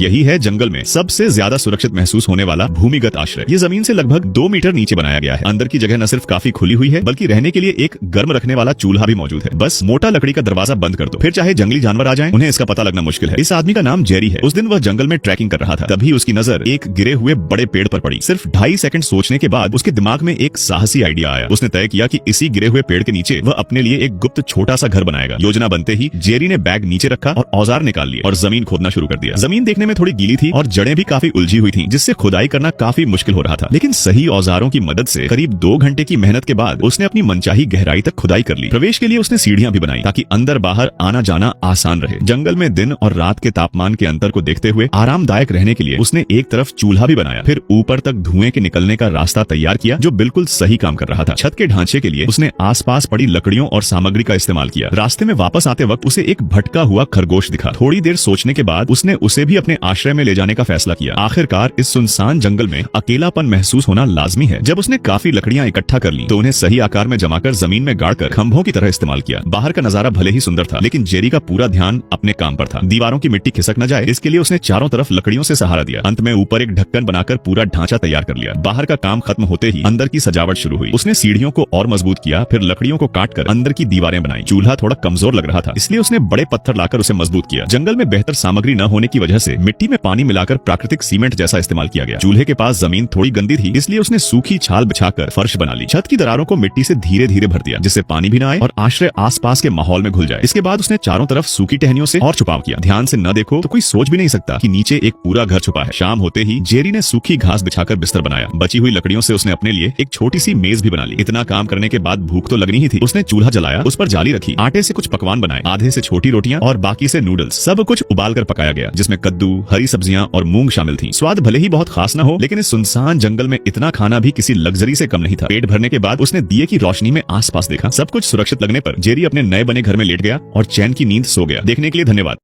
यही है जंगल में सबसे ज्यादा सुरक्षित महसूस होने वाला भूमिगत आश्रय। ये जमीन से लगभग 2 मीटर नीचे बनाया गया है। अंदर की जगह न सिर्फ काफी खुली हुई है बल्कि रहने के लिए एक गर्म रखने वाला चूल्हा भी मौजूद है। बस मोटा लकड़ी का दरवाजा बंद कर दो, फिर चाहे जंगली जानवर आ जाएं, उन्हें इसका पता लगना मुश्किल है। इस आदमी का नाम जेरी है। उस दिन वह जंगल में ट्रैकिंग कर रहा था, तभी उसकी नजर एक गिरे हुए बड़े पेड़ पर पड़ी। सिर्फ 2.5 सेकंड सोचने के बाद उसके दिमाग में एक साहसी आइडिया आया। उसने तय किया कि इसी गिरे हुए पेड़ के नीचे वह अपने लिए एक गुप्त छोटा सा घर बनाएगा। योजना बनते ही जेरी ने बैग नीचे रखा और औजार निकाल लिए और जमीन खोदना शुरू कर दिया। जमीन देखने में थोड़ी गीली थी और जड़ें भी काफी उलझी हुई थी, जिससे खुदाई करना काफी मुश्किल हो रहा था। लेकिन सही औजारों की मदद से करीब 2 घंटे की मेहनत के बाद उसने अपनी मनचाही गहराई तक खुदाई कर ली। प्रवेश के लिए उसने सीढ़ियां भी बनाई ताकि अंदर बाहर आना जाना आसान रहे। जंगल में दिन और रात के तापमान के अंतर को देखते हुए आरामदायक रहने के लिए उसने एक तरफ चूल्हा भी बनाया, फिर ऊपर तक धुएं के निकलने का रास्ता तैयार किया जो बिल्कुल सही काम कर रहा था। छत के ढांचे के लिए उसने आसपास पड़ी लकड़ियों और सामग्री का इस्तेमाल किया। रास्ते में वापस आते वक्त उसे एक भटका हुआ खरगोश दिखा। थोड़ी देर सोचने के बाद उसने उसे भी अपने आश्रय में ले जाने का फैसला किया। आखिरकार इस सुनसान जंगल में अकेलापन महसूस होना लाजमी है। जब उसने काफी लकड़ियां इकट्ठा कर ली तो उन्हें सही आकार में जमाकर जमीन में गाड़कर खंभों की तरह इस्तेमाल किया। बाहर का नजारा भले ही सुंदर था, लेकिन जेरी का पूरा ध्यान अपने काम पर था। दीवारों की मिट्टी खिसक न जाए इसके लिए उसने चारों तरफ लकड़ियों से सहारा दिया। अंत में ऊपर एक ढक्कन बनाकर पूरा ढांचा तैयार कर लिया। बाहर का काम खत्म होते ही अंदर की सजावट शुरू हुई। उसने सीढ़ियों को और मजबूत किया, फिर लकड़ियों को काटकर अंदर की दीवारें बनाई। चूल्हा थोड़ा कमजोर लग रहा था, इसलिए उसने बड़े पत्थर लाकर उसे मजबूत किया। जंगल में बेहतर सामग्री न होने की वजह से मिट्टी में पानी मिलाकर प्राकृतिक सीमेंट जैसा इस्तेमाल किया गया। चूल्हे के पास जमीन थोड़ी गंदी थी, इसलिए उसने सूखी छाल बिछाकर फर्श बना ली। छत की दरारों को मिट्टी से धीरे धीरे भर दिया, जिससे पानी भी न आए और आश्रय आसपास के माहौल में घुल जाए। इसके बाद उसने चारों तरफ सूखी टहनियों से और छुपाव किया। ध्यान से न देखो तो कोई सोच भी नहीं सकता कि नीचे एक पूरा घर छुपा है। शाम होते ही जेरी ने सूखी घास बिछाकर बिस्तर बनाया। बची हुई लकड़ियों से उसने अपने लिए एक छोटी सी मेज भी बना ली। इतना काम करने के बाद भूख तो लगनी ही थी। उसने चूल्हा जलाया, उस पर जाली रखी, आटे से कुछ पकवान बनाए, आधे से छोटी रोटियां और बाकी से नूडल्स। सब कुछ उबाल कर पकाया गया, जिसमें कद्दू, हरी सब्जियां और मूंग शामिल थी। स्वाद भले ही बहुत खास न हो, लेकिन इस सुनसान जंगल में इतना खाना भी किसी लग्जरी से कम नहीं था। पेट भरने के बाद उसने दिए की रोशनी में आसपास देखा। सब कुछ सुरक्षित लगने पर जेरी अपने नए बने घर में लेट गया और चैन की नींद सो गया। देखने के लिए धन्यवाद।